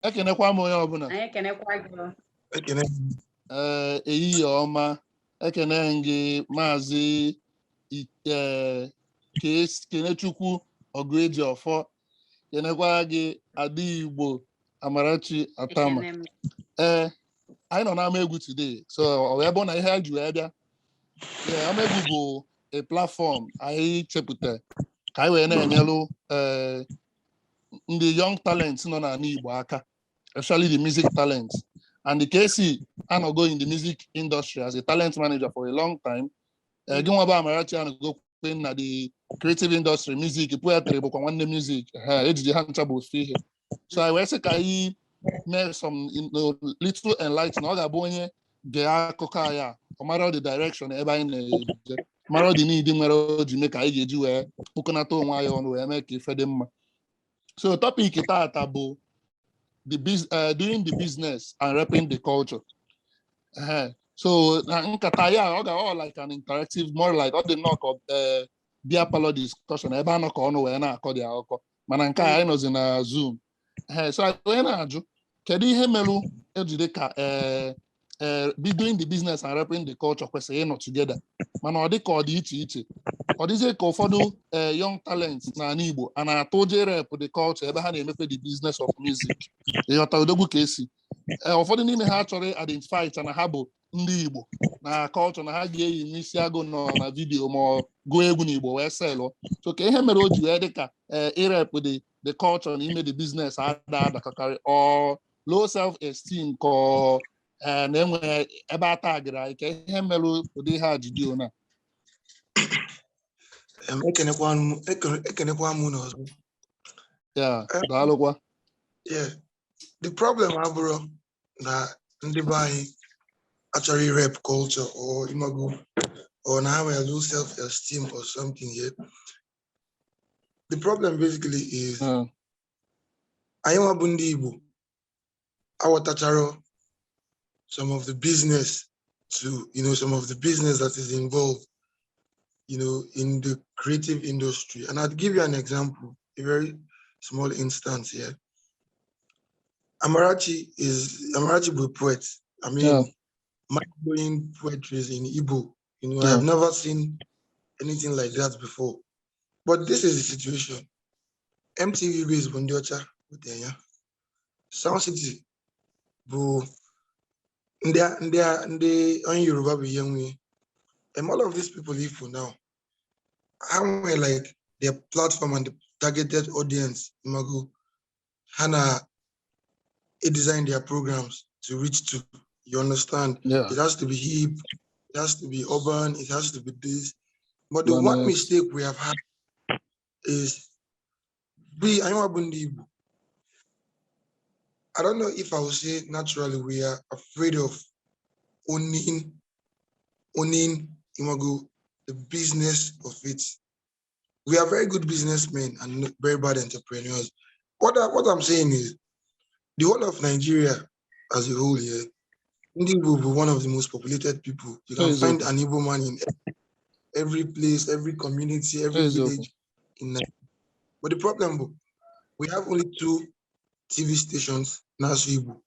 Ekenekwa m onye ọbụla. Anyị ekenekwa gị. Ekene. Ehihie ọma. Ekene gị Maazị Kenechukwu Oguejiofor. Kenekwa gị Ada Igbo Amarachi Attamah. Anyị nọ n'Amaegwu today. So ọ bụ na ihe a ji wee bịa. Amaegwu bụ a platform anyị chepụtara ka anyị wee na-enyelụ ndị young talents nọ n'ala Igbo aka, especially the music talents. And the Kaycee go in the music industry as a talent manager for a long time. Ginwaba Amarachi go in the creative industry, music, poetry, but one the music. So I was say made some little enlightenment. Oga bonye gea kokaya. Omaro the direction eba in Maro the need maro Jamaica iji we pukunato nwa ya onu we make ife dị mma. So topic ita tabo doing the business and repping the culture. So nkata ya all like an interactive, more like all the knock of beer parlor discussion. Ebe anọ ka ọnụ wee na-akọ dị akọ. Mana nke anyị nọzi na Zoom. So I wee na-ajụ kedu ihe melu ejide ka be doing the business and repping the culture kwesịrị ịnọ together. Mana ọ dị ka ọ dị iche iche. Ọ dịzie ka ụfọdụ young talents na Igbo a na-atụ je rep the culture ebe ha na-emepe the business of music. Ịghọta odogwu ka esi. Ụfọdụ n'ime ha chọrọ identify na ha bụ ndị Igbo na culture na ha ga-eyi n'isi agụ nọ na vidio ma gụọ egwu n'Igbo wee selụ. So ka ihe mere o ji wee dị ka irep the culture na ime the business adakakarị or low self-esteem ka na-enwe ebe atagịrị anyị ka ihe mere ụdị ihe ajụjụ na Ekenekwa m n'ọzọ. Daalụkwa. The problem abụrụ na ndị be anyị achọrọ irep culture or imago or na ha nwere low self-esteem or something here. The problem basically is anyị nwa bụ ndị Igbo aghọtachara some of the business some of the business that is involved in the creative industry. And I'd give you an example, a very small instance here. Amarachi is a poet. I mean, mind-blowing poetry in Igbo. I've never seen anything like that before. But this is the situation. MTV based Bundiocha with Iyanya. Sound City, boo. Ndị on Yoruba be young. And all of these people live for now. How like their platform and the targeted audience, Hana, it designed their programs to reach to. You understand? It has to be hip, it has to be urban, it has to be this. But the one mistake we have had is I don't know if I would say naturally we are afraid of owning the business of it. We are very good businessmen and very bad entrepreneurs. What I'm saying is, the whole of Nigeria as a whole here, Igbo will be one of the most populated people. You can find an Igbo man in every place, every community, every village in Nigeria. But the problem, we have only 2 TV stations now Igbo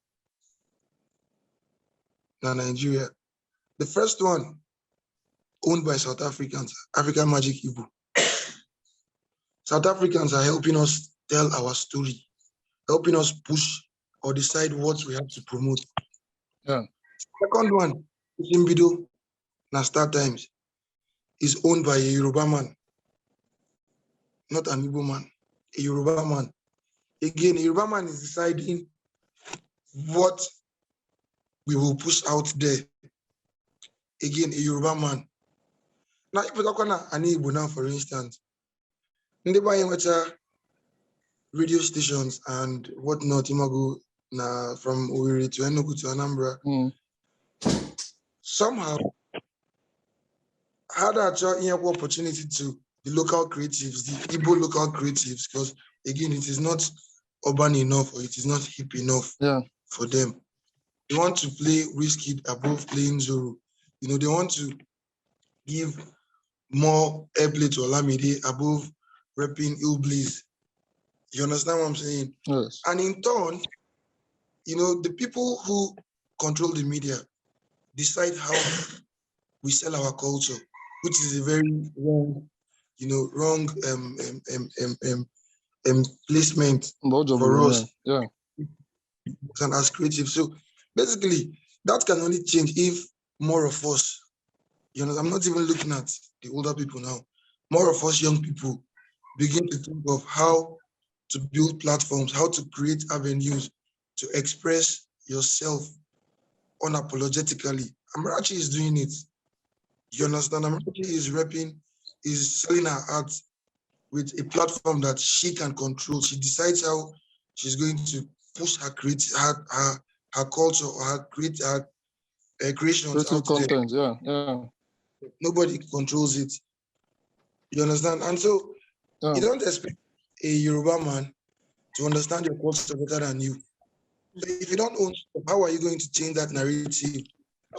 in Nigeria. The first one owned by South Africans, African Magic Igbo. South Africans are helping us tell our story, helping us push or decide what we have to promote. Second one, Imbido, na Star Times, is owned by a Yoruba man, not an Igbo man, a Yoruba man. Again, a Yoruba man is deciding what we will push out there. Again, a Yoruba man. Now, if we talk about an Igbo now, for instance, in the radio stations and whatnot, Imago, from Owerri to Enugu to Anambra, somehow had an opportunity to the local creatives, the Igbo local creatives, because again, it is not urban enough or it is not hip enough for them. They want to play Wizkid above playing Zoro. They want to give more airplay to Olamide above repping Illblaze. You understand what I'm saying? Yes. And in turn, the people who control the media decide how we sell our culture, which is a very wrong, wrong placement for us and as creative. So basically, that can only change if more of us, I'm not even looking at the older people now, more of us young people begin to think of how to build platforms, how to create avenues to express yourself unapologetically. Amarachi is doing it. You understand? Amarachi is repping, is selling her art with a platform that she can control. She decides how she's going to push her her culture or her creations out content, there. Nobody controls it. You understand? And so you don't expect a Yoruba man to understand your culture better than you. So if you don't own stuff, how are you going to change that narrative?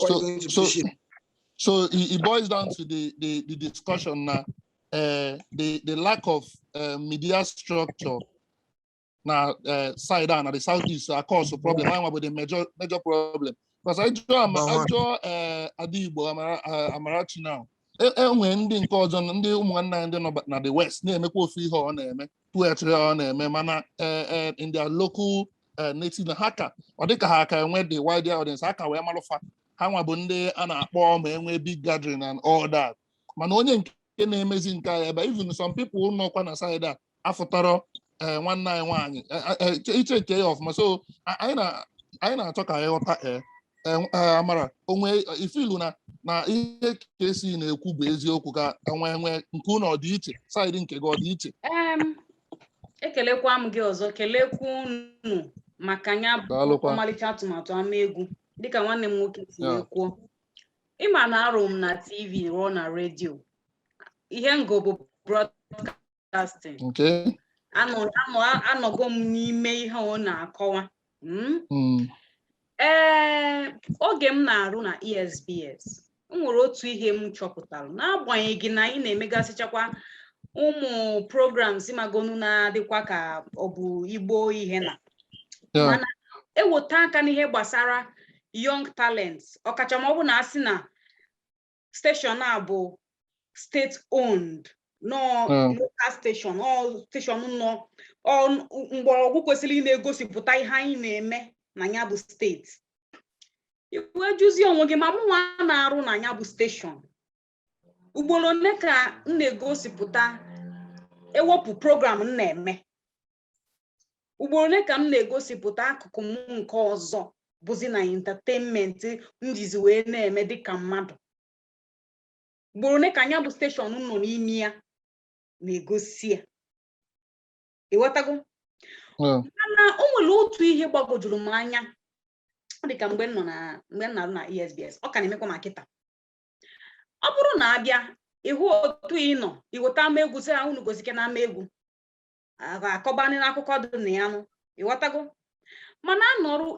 How are you going to push it? So it boils down to the discussion now, the lack of media structure now side down at the southeast are cause a problem. I with the major problem. Because I draw Igbo Amarachi now. Enwe ndị nke ọzọ ndị ụmụnna ndị nọ na the west na-emekwa ofu ihe ọ na-eme poetry ọ na-eme mana in their local native ha ka ọ dịka ha ka enwe the wider audience ha ka wee malụfa ha nwa bụ ndị a na-akpọ ma enwe big gathering and all that mana onye nke na-emezi nke ya ebe even some people nọkwa na side a afụtara nwanne anyị nwaanyị iche nke ya ọfụma so anyị na-achọ ka anyị ghọta Amara onwe ifilu na ihe Kaycee na-ekwu bụ eziokwu ka enwe nke unu ọ dị iche side nke gị ọ dị iche ekelekwa m gị ọzọ kelekwa unu maka nya bụ ọmalịcha atụmatụ Amaegwu dịka nwanne m nwoke si kwuo ịma na arụ m na TV ruo na redio ihe ngo bụ broadcasting anọgo m n'ime ihe ọ na-akọwa oge m na-arụ na ESBS nwere otu ihe m chọpụtara n'agbanyeghị na anyị na-emegasịchakwa ụmụ programs magonu na-adịkwa ka ọ bụ Igbo ihe na mana eweta aka n'ihe gbasara young talents ọkachama ọ bụ na asị na station a bụ state owned no local station nọ mgbọrọgwụ kwesịrị ị na-egosipụta ihe anyị na-eme na ya bụ steeti iwe juzie onwe gị ma mụnwa na-arụ na ya bụ steshọn ugboro ole ka m na-egosipụta ewepụ program m na-eme ugboro ole ka m na-egosipụta akụkụ m nke ọzọ bụzi na entertainment njizi wee na-eme dịka mmadụ ugboro ole ka ya bụ steshọn nọ n'ime ya na-egosi ya ịghọtago mana o nwere otu ihe gbagwojuru m anya dịka mgbe m na-arụ na ESBS ọ ka na-emekwa ma kịta ọ bụrụ na abịa ịhụ otu ị nọ iweta Amaegwu sị ha unu gosike na Amaegwu akọbanị n'akụkọ dị na ya nụ ịghọtago mana anọrụ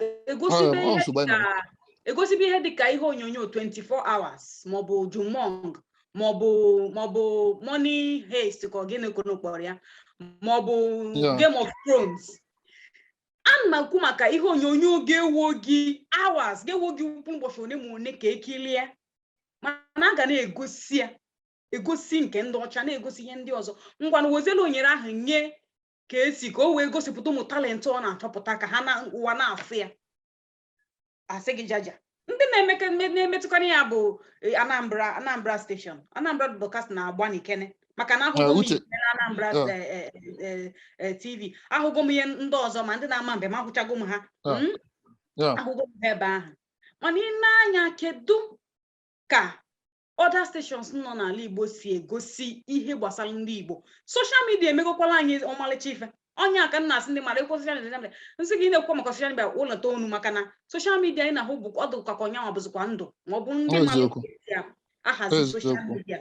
egosibe ihe dịka ihe onyonyo 24 hours maọbụ Jumong maọbụ Money Heist ka ọ gịnị kpọrọ ya maọbụ Game of Thrones a na-ekwu maka ihe onyonyo ga-ewo gị hours ga-ewo gị ụbọchị one ma one ka ekilie mana a ga na-egosi ya egosi nke ndị ọcha na-egosi ihe ndị ọzọ ngwanụ wezelu onyere ahụ nye Kaycee ka o wee gosipụta ụmụ talent ọ na-achọpụta ka ha na ụwa na-afụ ya asị gị jaja ndị na-emetụkarị ya bụ Anambra station Anambra broadcast na-agba n'ikene maka na ahụgo m ihe na Anambra TV ahụgo m ihe ndị ọzọ ma ndị na-ama mbem ahụchago m ha ahụgo m ha ebe ahụ mana ị na-anya kedu ka other stations nọ n'ala Igbo si egosi ihe gbasara ndị Igbo social media emegokwala anyị ọmalịcha ife onye aka nna asị ndị mara ekwu social media nsị gị na-ekwu maka social media ụlọ tonu maka na social media anyị na-ahụ bụ ọdụ ka onyanwa bụzikwa ndụ ma ọ bụ ndị mmadụ ahazi social media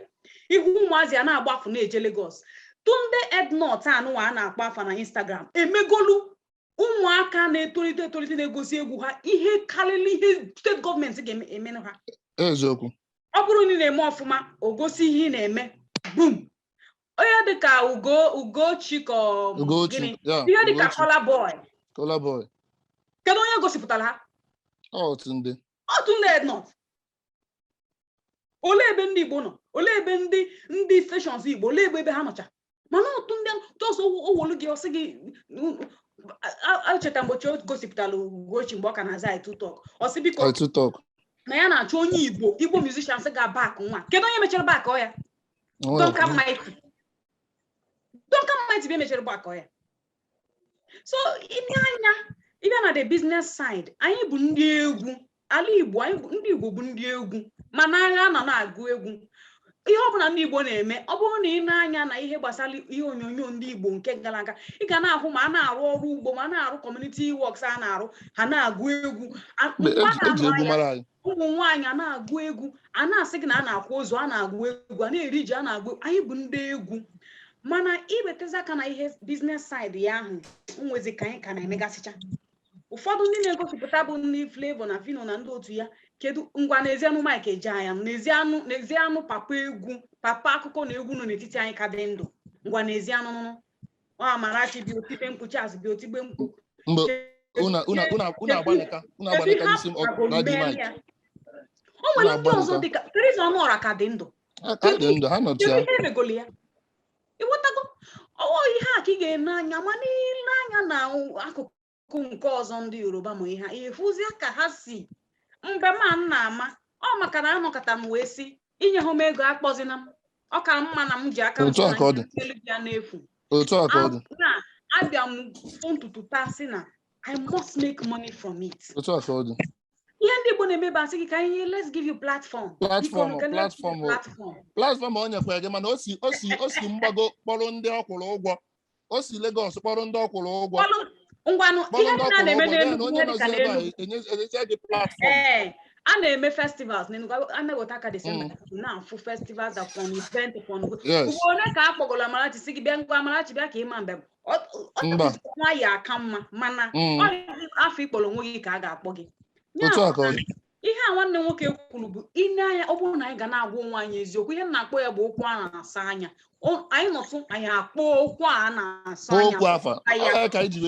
ihu ụmụazị a na-agbafu na-eje Lagos Tunde Ednot anụwa a na-akpọ afa na Instagram emegolu ụmụaka na-etolite na-egosi egwu ha ihe karịrị ihe steeti gọọmenti ga-emenụ ha eziokwu ọ bụrụ na ị na-eme ọfụma o gosi ihe ị na-eme boom onye dịka Ugochi ka gịnị ihe dịka Kola Boy Kedu onye gosipụtara ha? Otu ndị nọ. Ole ebe ndị Igbo nọ? Ole ebe ndị stations Igbo? Ole ebe ha nọcha? Mana otu ndị ọzọ owolu gị ọsị gị acheta mgbochi o gosipụtara Ugochi mgbe ọ ka na-aza I2Talk. Ọsị biko na ya na-achọ onye Igbo musicians ga-back nwa. Kedu onye mechara back ọ ya? Duncan Mighty be mechara back ọ ya. So ịbịa na the business side, anyị bụ ndị egwu ala Igbo, ndị Igbo bụ ndị egwu mana agha na-agụ egwu. Ihe ọ bụla ndị Igbo na-eme, ọ bụrụ na ị na-anya na ihe gbasara ihe onyonyo ndị Igbo nke gara aga, ị ga na-ahụ ma a na-arụ ọrụ ugbo ma a na-arụ community works a na-arụ, ha na-agụ egwu. Ụmụ nwaanyị a na-agụ egwu, a na-asị gị na a na-akwa ozu, a na-agụ egwu, a na-eri ji, a na-agụ. Anyị bụ ndị egwu mana iwetezi aka na ihe business side ya ahụ nwezi ka anyị ka na-emegasịcha. Ụfọdụ ndị na-egosipụta bụ ndị Flavor na Fino na ndị otu ya. Kedu ngwa n'ezi anụ Mike Ejeaya, n'ezi anụ papa akụkọ na egwu nọ n'etiti anyị ka dị ndụ. Ngwa n'ezi anụ nụnụ Amarachi bi otipe mkpu, Charles bi otigbe mkpu. Una agbanịka n'isi na dị Mike. O nwere ndị ọzọ dịka Teresa Ọnụọra ka dị ndụ. Ha nọchi ya. Iwetago ihe a ka ị ga-ene anya ma n'ile anya na akụkụ nke ọzọ ndị Yoruba ma ihe fụzie ka ha si mgbe ma na-ama ọ maka na anọkọta m wee si inye ha m ego akpọzina m. Ọ ka mma na m ji aka m ya n'efu. Abịa m ntutu taa sị na I must make money from it. Ihe ndị Igbo na-emebe asị gị ka anyị let's give you platform onye kwere gị mana o si mgbago kpọrọ ndị ọkwụrụ ụgwọ, o si Lagos kpọrọ ndị ọkwụrụ ụgwọ ngwanụ ihe a na-eme a na-eme festivals a na-eweta aka December na-afụ festivals upon event upon onye ka a kpọgoro Amarachi si gị bịa ngwa Amarachi bịa ka ịma mbe nwa ya aka mma mana afọ ikpọrọ onwe gị ka a ga-akpọ gị. Ihe a nwanne nwoke kwuru bụ ine anya, ọ bụrụ na anyị ga na-agwa onwe anyị eziokwu, ihe na-akpọ ya bụ okwu a na-asa anya. Anyị nọtụ anyị akpọ okwu a na-asa anya ka iji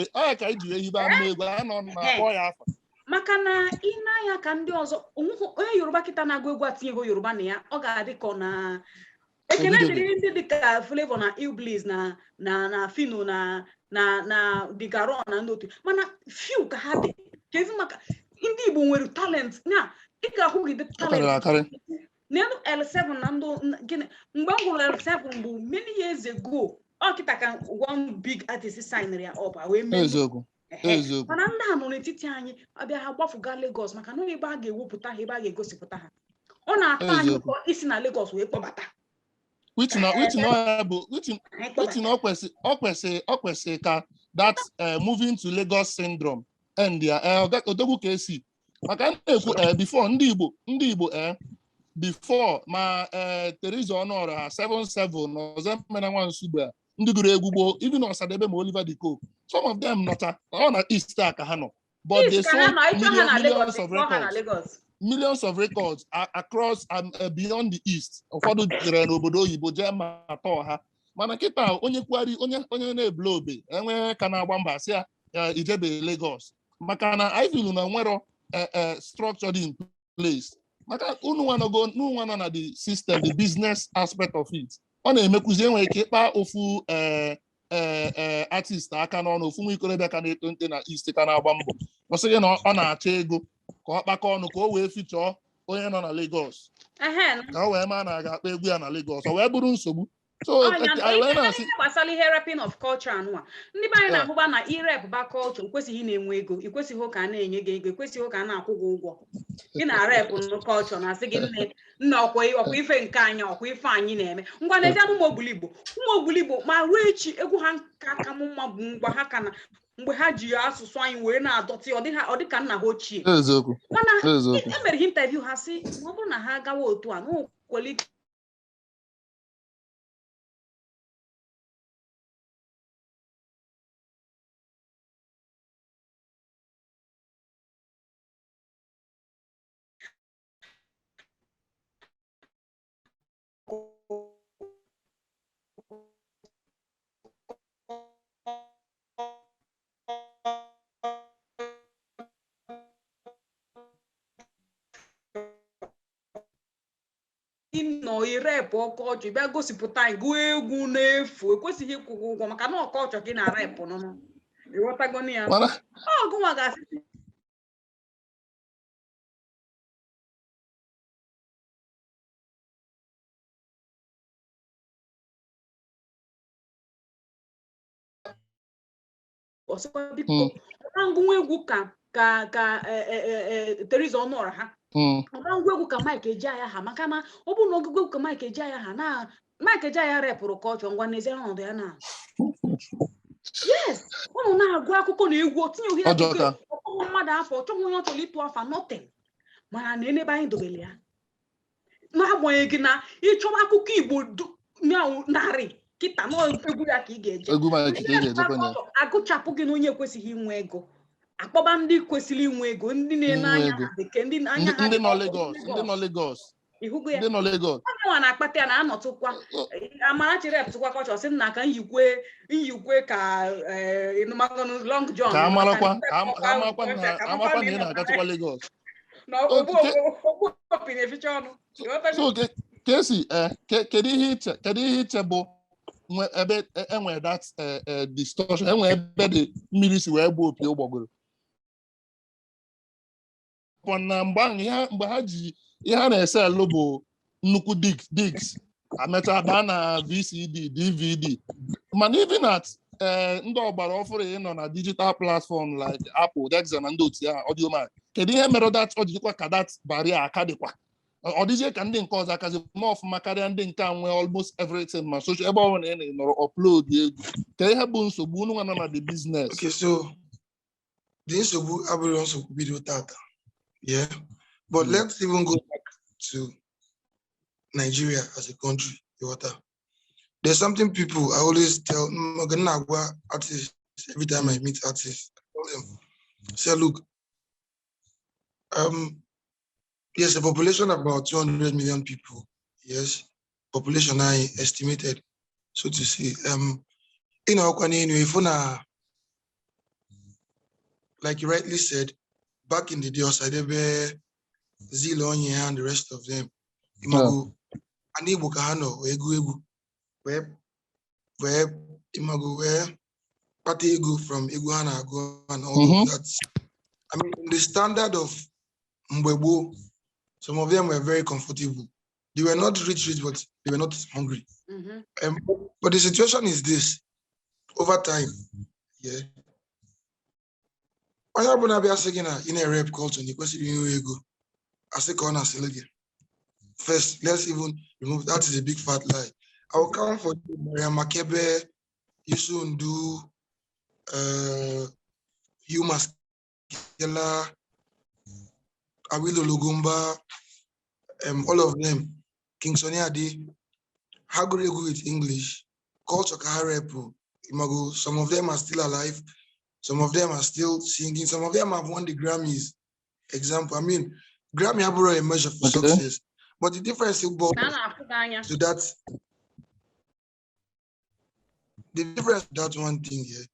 wee hibe anụ egwu a nọ na-akpọ ya afa. Maka na ine anya ka ndị ọzọ onye Yoruba kịta na-agụ egwu atinyeghị Yoruba na ya, ọ ga-adị ka na ekele dịrị ndị dịka Flavor na Iblis na Fino na Digaron na ndị otu, mana few ka ha dị. Kezi maka ndị Igbo nwere talent na ị ga-ahụ gị talent n'elu L7 na ndị gịnị. Mgbe m hụrụ L7 bụ many years ago, ọ kịta ka one big artist signed ya up wee mee eziokwu. Mana ndị a nọ n'etiti anyị abịa ha gbafuga Lagos maka na ebe a ga-ewepụta ha, ebe a ga-egosipụta ha. Ọ na-atọ anyị ụtọ isi na Lagos wee kpọbata ọ kwesịrị ka that moving to Lagos syndrome and odogwu ka esi maka na-ekwu before ndị Igbo before ma Teresa Ọnụọra ha 77 ọzọ mmena nwa Nsugbe ndị gụrụ egwu gboo even Ọsadebe ma Oliver Diko, some of them nọta ọ na East ka ha nọ, but they sold millions of records across beyond the East. Ụfọdụ jere n'obodo oyibo jee ma atọ ha, mana kịta onye kwari onye na-ebule obe enwe ka na-agba mba sị ya ijebe Lagos maka na I feel na nwere structured in place maka unu nọ na the system, the business aspect of it. Ọ na-emekwuzi enwe ike ịkpa ofu artist aka n'ọnụ, ofu nwa ikorobịa ka na-eto nte na East ka na-agba mbọ ọ sị gị na ọ na-achọ ego ka ọ kpakọ ọnụ ka o wee fichọọ onye nọ na Lagos ka o wee maa na aga akpa egwu ya na Lagos ọ wee bụrụ nsogbu. So gbasara ihe rapping of culture anụwa ndị be anyị na-ahụba na irep ba culture kwesịghị na-enwe ego, ikwesịghị ka a na-enye gị ego, ikwesịghị ka a na-akwụ gị ụgwọ. Ị na-rep culture na asị gị nna ọkwa ife nke anyị ọkwa ife anyị na-eme. Ngwa n'ezi ụmụ Ogbuligbo ma ruo echi egwu ha ka mma bụ ngwa ha ka na mgbe ha ji asụsụ anyị wee na-adọtị ọ dịka nna ha ochie. Mana e mere interview ha sị ma ọ bụrụ na ha gawa otu a n'okweli irep ọkọchị bịa gosipụta ịgụ egwu n'efu ekwesịghị ịkwụ ụgwọ maka na ọkọchị gị na rep nọ ịghọtago ya ọgụnwa ga-asị ọsọkwa biko ngwa egwu ka Teresa Ọnụọra ha ngwa egwu ka Mike Ejeagha ha maka na ọ bụ na ọgụgụ egwu ka Mike Ejeagha ha na Mike Ejeagha repụrụ kọlchọ ngwa n'ezie ọnọdụ ya na yes ụnụ na-agụ akụkọ na egwu otinye ohi ọkpọkọ mmadụ afọ ọ chọghị onye ọ chọrọ ịtụ afa nothing mana na enebe anyị dobere ya n'agbanyeghị na ịchọba akụkọ Igbo narị kịta n'egwu ya ka ị ga-eje agụchapụ gị na onye kwesịghị inwe ego akpọba ndị kwesịrị inwe ego ndị na-ene anya ha bekee ndị anya ha ndị nọ Lagos ịhụgo ya onye nwa na-akpata ya na-anọtụkwa Amarachi repụtụkwa kọchọ sị na ka nyikwe ka Long John ka amakwa na ị na-agatụkwa Lagos so Kaycee kedu ihe iche bụ ebe enwere that distortion enwere ebe dị mmiri si wee gbuo opi ụgbọgụrụ na mgbe ha ji ihe ha na-ese elu bụ nnukwu digs amecha baa na VCD DVD mana even at ndị ọgbara ọfụrụ ịnọ na digital platform like Apple Dexa na ndị otu ya Audiomack kedu ihe mere that ọ jikwa ka that barrier aka dịkwa ọ dịzie ka ndị nke ọzọ akazi ma ọfụma karịa ndị nke a nwee almost everything ma social ebe ọbụla ị nọrọ upload egwu ka ihe bụ nsogbu unu nwa nọ na the business. Okay, so the nsogbu abụrụ nsogbu bido tata, yeah, but let's even go back to Nigeria as a country. There's something people I always tell artists every time I meet artists. I tell them, say, look, yes, a population of about 200 million people. Yes, population I estimated, so to say. Like you rightly said, back in the day, Osadebe, Zilonya, and the rest of them, Imago, and Igbo Kahano, Egu, where Imago, where Pati Egu from Iguana, and all of that. I mean, the standard of Mbwebo, some of them were very comfortable. They were not rich, but they were not hungry. But the situation is this: over time, yeah. In a rap culture, first, let's even remove that is a big fat lie. I will come for Maria Makebe, Yusundu, Hugh Maskela, Awilo Lugumba, all of them, King Sonny Ade, Haguregu with English, Culture Kaharepu, Imago, some of them are still alive, some of them are still singing, some of them have won the Grammys. Example, I mean, Grammy have a measure for success, but the difference is to that. The difference is that one thing here.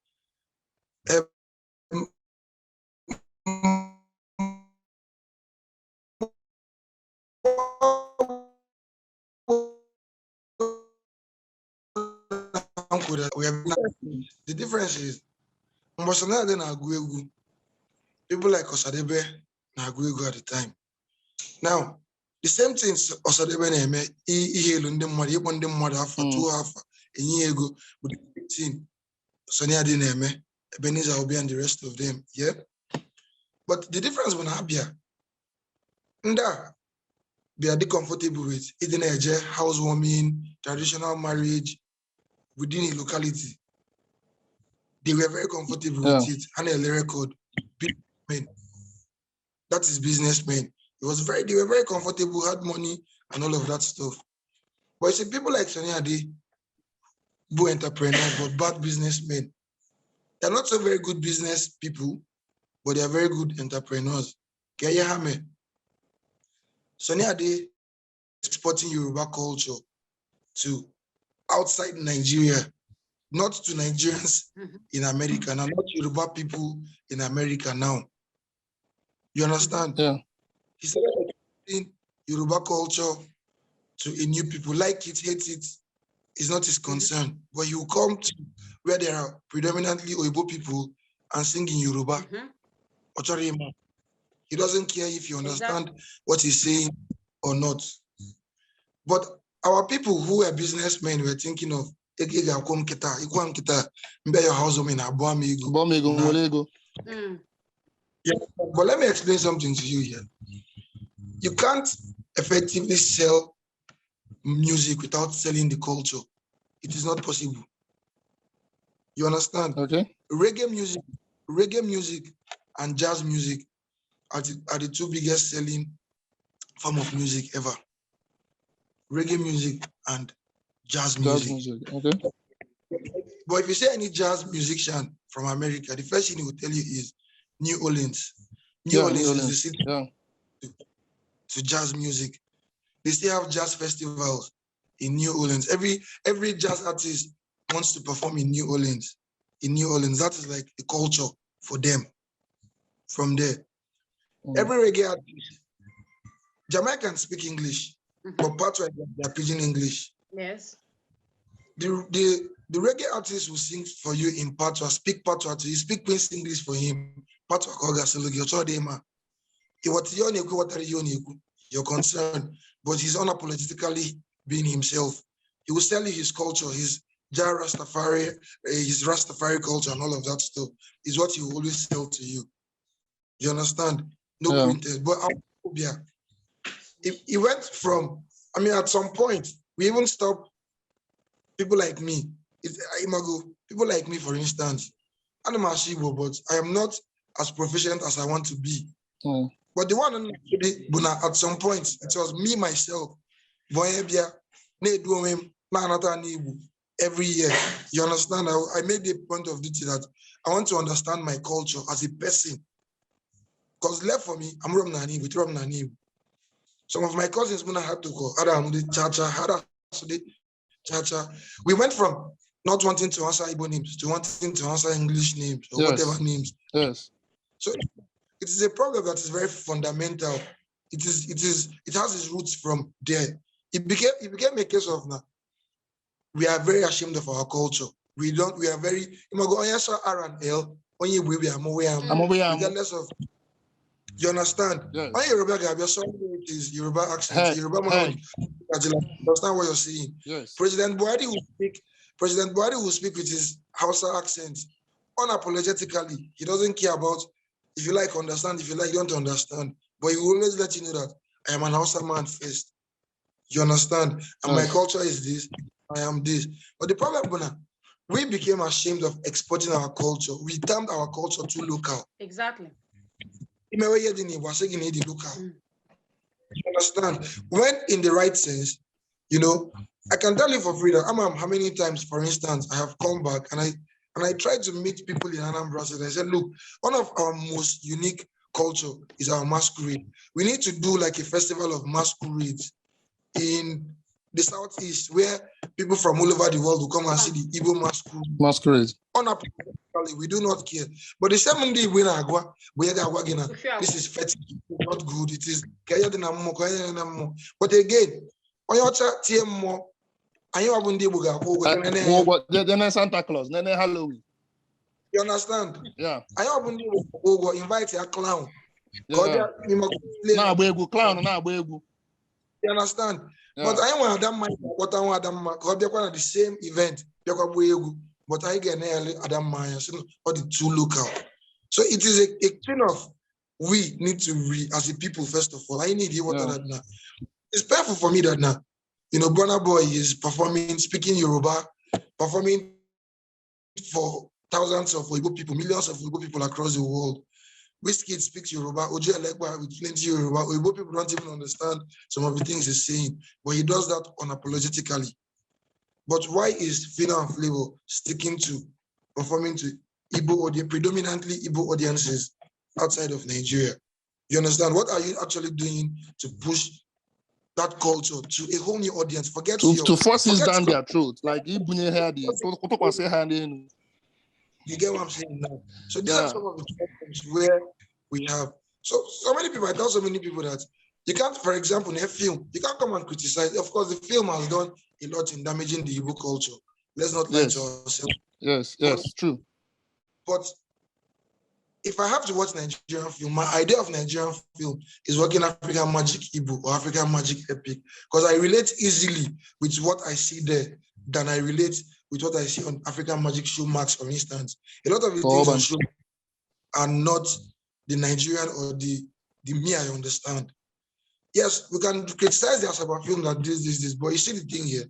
The difference is people like Osadebe Naguegu at the time. Now, the same thing Osadebe Neme, for 2 half a year ago, with 18, Sonia Dineme, Ebenezer Obi and the rest of them. Yeah. But the difference when Abia, they are comfortable with it, housewarming, traditional marriage within a locality. They were very comfortable with it. And a record, businessmen. That is businessmen. They were very comfortable, had money and all of that stuff. But you see, people like Sonia Ade, who entrepreneurs, but bad businessmen. They're not so very good business people, but they are very good entrepreneurs. Kayahame. Sonia Ade exporting Yoruba culture to outside Nigeria, not to Nigerians in America now, not Yoruba people in America now. You understand? Yeah. He started exporting Yoruba culture to a new people. Like it, hate it, is not his concern. But he will come to where there are predominantly Igbo people and sing in Yoruba. He doesn't care if you understand what he's saying or not. But our people who are businessmen were thinking of yeah, but let me explain something to you here. You can't effectively sell music without selling the culture. It is not possible. You understand? Okay. Reggae music and jazz music are the two biggest selling form of music ever. Reggae music and jazz music. Okay. But if you say any jazz musician from America, the first thing he will tell you is New Orleans. New Orleans is the city to jazz music. They still have jazz festivals in New Orleans. Every jazz artist wants to perform in New Orleans. In New Orleans, that is like a culture for them. From there, every reggae artist, Jamaicans speak English, but part of they are pidgin English. Yes. The reggae artist will sing for you in Patois, speak Patois to you, speak Queen's English for him. Patois you're concerned, but he's unapologetically being himself. He will sell you his culture, his Jah Rastafari, his Rastafari culture, and all of that stuff is what he will always sell to you. You understand? No printed. But it went from, I mean, at some point, we even stopped people like me. People like me, for instance, I'm a Igbo, but I am not as proficient as I want to be. But the one at some point, it was me, myself, every year. You understand? I made a point of duty that I want to understand my culture as a person. Because left for me, I'm from Nani. Some of my cousins had to go. We went from not wanting to answer Igbo names to wanting to answer English names or whatever names. Yes. So it is a problem that is very fundamental. It has its roots from there. It became a case of now. We are very ashamed of our culture. We are very regardless of, you understand? Yes. Yoruba it is Yoruba accent. Yoruba understand what you're saying. Yes. President Buhari will speak with his Hausa accent unapologetically. He doesn't care about if you like understand, if you like you don't understand. But he will always let you know that I am an Hausa man first. You understand? And my culture is this, I am this. But the problem, we became ashamed of exporting our culture. We termed our culture too local. Exactly. You understand? When in the right sense, I can tell you for free that how many times, for instance, I have come back and I try to meet people in Anambra and I said, look, one of our most unique culture is our masquerade. We need to do like a festival of masquerades in the Southeast where people from all over the world will come and see the Igbo masquerade. Unapologetically, we do not care. But the same day when I go, this is fetish, not good. It is. But again, on your chat, more. Then Santa Claus, then Halloween. You understand? Yeah. I will invite a clown. Yeah. Clown. You understand? Yeah. But I want Adam what I want Adam the same event. But I get Adam Maya, or the two local. So it is a thing of we need to as a people, first of all. I need you that now. It's painful for me that now. Burna Boy is performing, speaking Yoruba, performing for thousands of Igbo people, millions of Igbo people across the world. Wizkid speaks Yoruba, Oji Elegba with plenty Yoruba. Igbo people don't even understand some of the things he's saying, but he does that unapologetically. But why is Fina and Flavor sticking to performing to Igbo audience, predominantly Igbo audiences outside of Nigeria? You understand? What are you actually doing to push that culture to a whole new audience? To force it down their throat, like you get what I'm saying now? So these are some of the problems where we have. So many people, I tell so many people that You can't, for example, in a film, you can't come and criticize. Of course, the film has done a lot in damaging the Igbo culture. Let's not lie to ourselves. Yes, true. But if I have to watch Nigerian film, my idea of Nigerian film is working African Magic Igbo or African Magic Epic, because I relate easily with what I see there than I relate with what I see on African Magic Showmax, for instance. A lot of the things on show are not the Nigerian or the me I understand. Yes, we can criticize the Asaba film that this, but you see the thing here.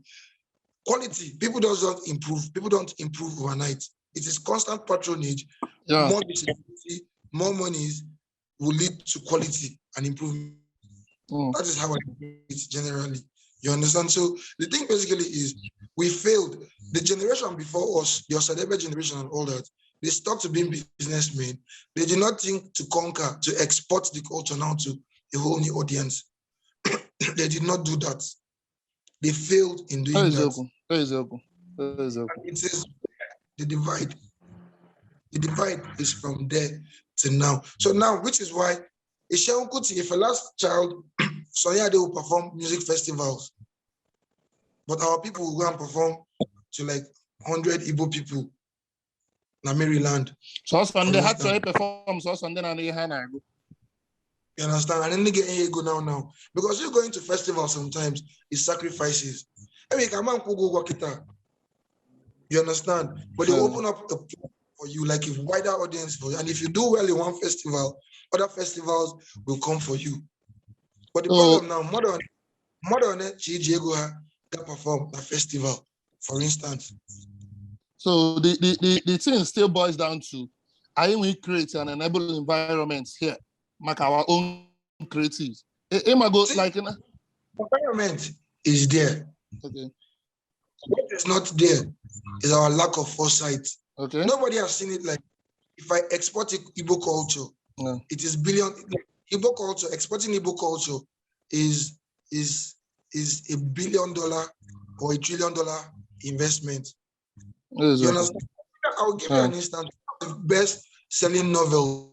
Quality, people don't improve. People don't improve overnight. It is constant patronage. Yeah. More visibility, more monies will lead to quality and improvement. That is how I do it generally. You understand? So the thing basically is we failed. The generation before us, the Osadebe generation and all that, they stuck to being businessmen. They did not think to conquer, to export the culture now to a whole new audience. They did not do that. They failed in doing that. It is the divide. The divide is from there to now. So now, which is why if a last child, Sonia, they will perform music festivals, but our people will go and perform to like 100 Igbo people in Maryland. So Sunday had to perform. So Sunday and you understand? And then they get ego now. Because you're going to festivals sometimes, it's sacrifices. I mean, come on, go work it out. You understand? But they open up a for you, like a wider audience for you. And if you do well in one festival, other festivals will come for you. But the problem now, modern Chijiego that perform a festival, for instance. So the thing still boils down to, I we create an enable environment here, make our own creatives. Environment is there. Okay. What is not there is our lack of foresight. Okay. Nobody has seen it. Like, if I export Igbo culture, it is billion. Igbo culture, exporting Igbo culture is $1 billion or $1 trillion investment. You understand? I will give you an instance. The best selling novels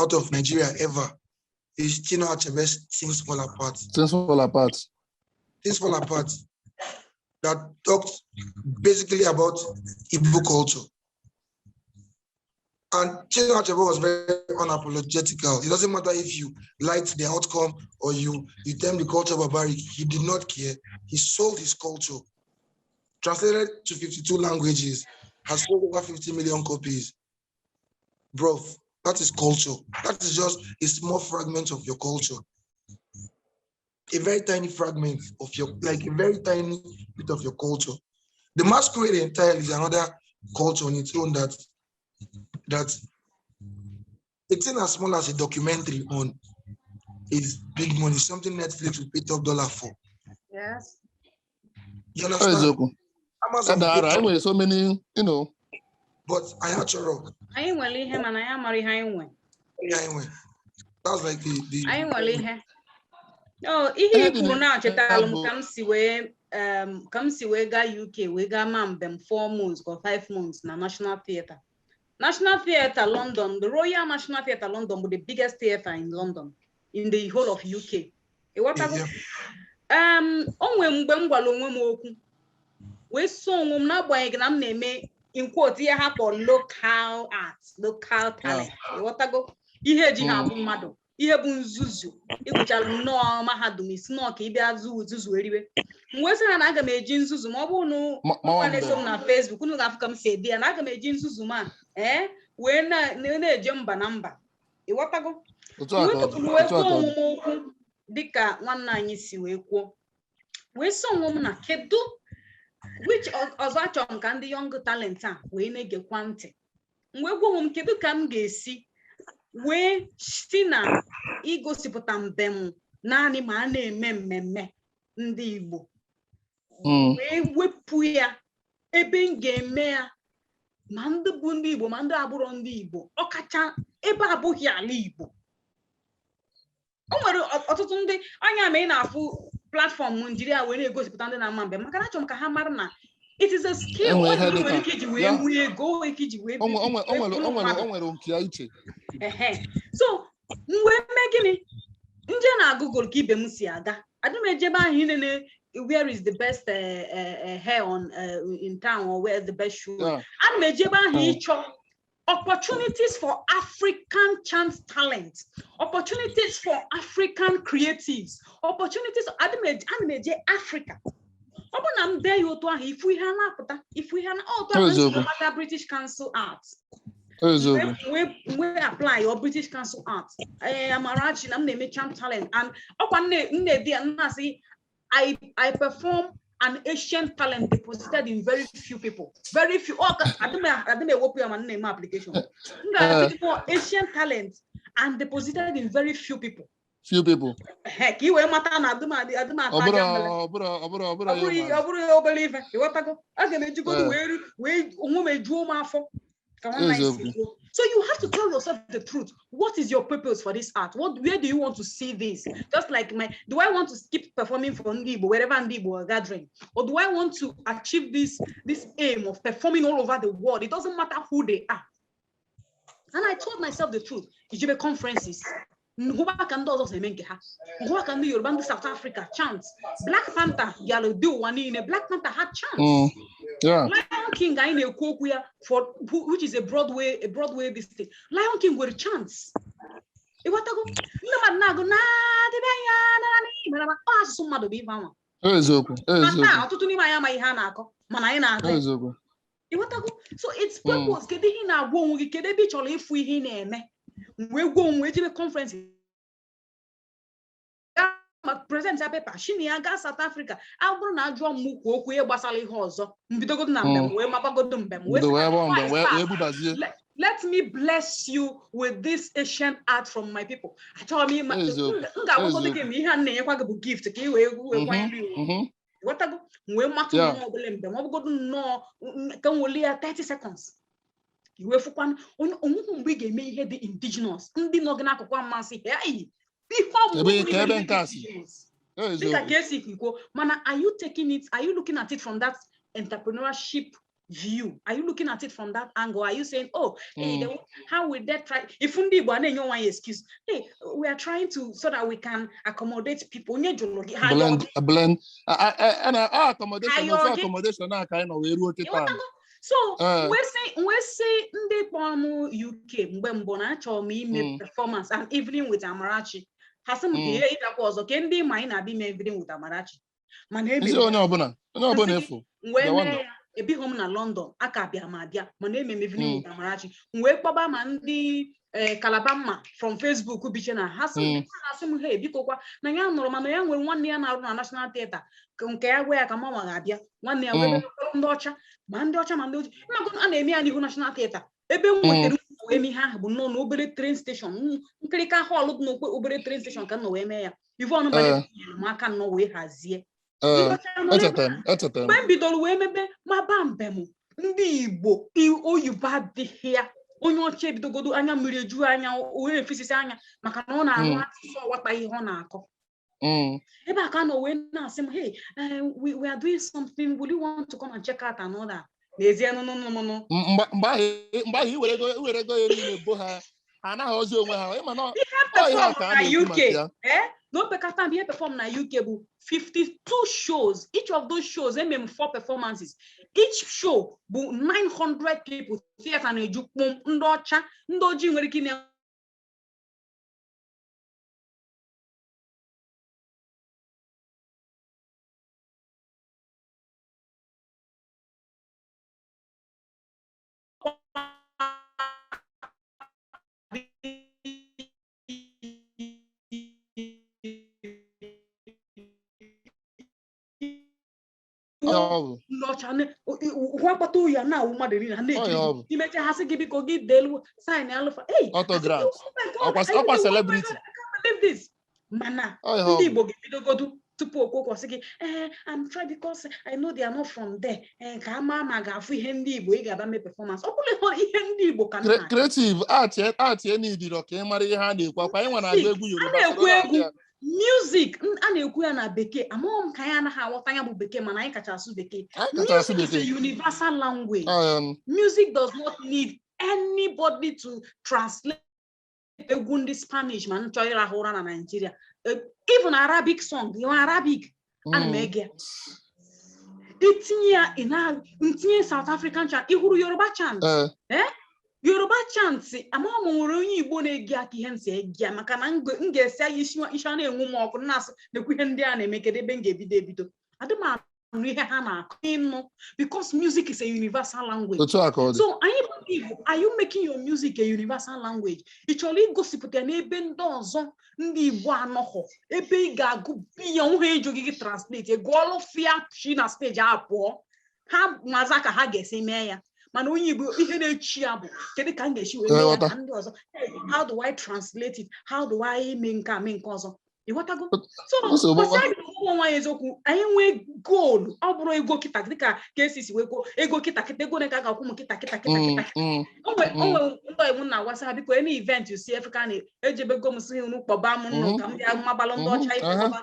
out of Nigeria ever is Chino Achebe's Things Fall Apart. Things Fall Apart. Things Fall Apart. That talks basically about Igbo culture. And Chino Achebe was very unapologetical. It doesn't matter if you liked the outcome or you termed the culture barbaric. He did not care. He sold his culture. Translated to 52 languages, has sold over 50 million copies. Bro, that is culture. That is just a small fragment of your culture. A very tiny fragment of your, like a very tiny bit of your culture. The masquerade entirely is another culture on its own that it's in as small as a documentary on is big money, something Netflix will pay top dollar for. Yes. You understand? Amazon I know so many, you know. But I had to rock. I ain't well him and I am marry highway. That's like the I ain't well here. Oh, ihe kwuru na chetalum kam si we ga UK we ga mambem 4 months or 5 months na National Theatre. National Theatre London, the Royal National Theatre London was the biggest theatre in London, in the whole of UK. Onwe mgbe m gwara onwe m okwu wee so onwe m n'agbanyeghị na m na-eme in quote ihe ha kpọ local art, local talent. Ịghọtago ihe eji ha abụ mmadụ, ihe bụ nzuzu ịgụchara nnọọ mahadum isi nnọọ ka ịbịa zuzu eriwe. Mgbe sị ha na aga m eji nzuzu ma ọ bụ na na-eso m na Facebook unu ga-afụ ka m si edi ya na aga m eji nzuzu ma wee na-eje mba na mba. Ịghọtago wee kwuo onwe m okwu dịka nwanne anyị si wee kwuo wee so onwe m na kedu which ọzọ achọrọ m ka ndị young talent a wee na-egekwa ntị wee gwa onwe m kedu ka m ga-esi wee si na igosipụta mbem naanị ma a na-eme mmemme ndị Igbo wee wepụ ya ebe m ga-eme ya ma ndị bụ ndị Igbo ma ndị abụrụ ndị Igbo ọkacha ebe abụghị ala Igbo. O nwere ọtụtụ ndị anya ma ị na-afụ platform Nigeria wee na-egosipụta ndị na-ama mbem maka na achọrọ m ka ha mara na it is a skill nwere ike iji wee nwee ego iji wee nwere nke ya iche. So mgbe mme gịnị nje na-agụ Google ki ibe m si aga. Adumejebe ahụ where is the best hair on in town, or where is the best shoe. Adumejebe ahụ ịchọ opportunities for African chance talent, opportunities for African creatives, opportunities. Adumejebe Africa. I'm there if we have British Council Arts. We apply your British Council Arts. Amarachi, I'm the champ talent, and I perform an Asian talent deposited in very few people. Very few. I don't know what your name application. Asian talent and deposited in very few people. Few people. Heck, you were matter na aduma. Believe it. You want to go? I can let you go to where so you have to tell yourself the truth. What is your purpose for this art? Where do you want to see this? Just like do I want to keep performing for Igbo wherever Igbo are gathering, or do I want to achieve this aim of performing all over the world? It doesn't matter who they are. And I told myself the truth. Ijibe conferences. South Africa chance. Black Panther, Black Panther had chance. Yeah. Lion King, which is a Broadway this thing. Lion King with a chance. So it's purpose. If we we go to conference. Present paper. Shiniaga South Africa. I'll not draw muku basali hozo. Let me bless you with this Asian art from my people. I told me gift. What I 30 seconds. You were for one big the indigenous. Mana, are you taking it? Are you looking at it from that entrepreneurship view? Are you looking at it from that angle? Are you saying, oh, hey, how will that try? If one excuse, hey, we are trying to so that we can accommodate people. Blend. And accommodation. So we say UK performance and evening with Amarachi. Hasn't here it was okay. Ndi mine na be evening with Amarachi. Man, when a big home na London, akabia mabia. Man, evening with Amarachi. We papa man di Kalabama from Facebook who be chena. Hasn't hey because na yang no man yang when 1 year na National Theatre. Nke where ka mama gabia 1 year we ndocha mandocha ana-eme ya n'ihu National Theatre ebe nwetere emi ha bụ no obere train station nkirika hall dị n'okwe obere train station ka no wee mee ya Yvonne maka no wee hazie mgbe bidoro wee mebe ma ba mbem ndị Igbo oyibo adịghị ya onye ọcha ebidogodo anya mmiri eju anya wee efisisi anya maka na ọ na-arụ asụsụ ọwata ihe ọ na-akọ ebe aka no wee na-asị m hey we are doing something, will you want to come and check out another? No. No, because we perform na UK 52 shows. Each of those shows, 4 performances. Each show, 900 people. Theater na ejukpom ndocha ndoji nwere ike na autographs. Celebrity. This. Mana. I'm trying because I know they are not from there. And performance. Creative art, music music is a universal language. Music does not need anybody to translate egwu ndị Spanish ma nchọ ịrahụ ụra na Nigeria, even Arabic song, Arabic ana m ege itinye ya ntinye South African chant, ihuru Yoruba chant Yoruba chant ama ọ nwere onye Igbo na-ege aka ihe nsị ege maka na m ga-esi ya isi na-enwu m ọkụ na-asụ nekwu ihe ndị a na-eme kedu ebe m ga-ebido adị m anụ ihe ha na-akụ ịnụ because music is a universal language. So are you making your music a universal language? Ị chọrọ igosipụta n'ebe ndị ọzọ ndị Igbo anọghọ ebe ị ga-agụ biya ihe eji gị translate gụọlụ fia chi na stage apụọ ha maza ka ha ga-esi mee ya mana onye Igbo ihe na-echi ya bụ kedu ka m ga-esi wee mee ya ka ndị ọzọ, how do I translate it, how do I mee nke ọzọ ịghọtago? So nwa eziokwu anyị nwee goolu ọ bụrụ ego kịta dịka Kaycee wee kwuo ego kịta ego na ka ga-akwụ m kịta onwe ndị iwu na wasa biko any event you see Africa na ejebego m si unu kpọba m nnụ ka m bịa mabalụ ndị ọcha ikpọba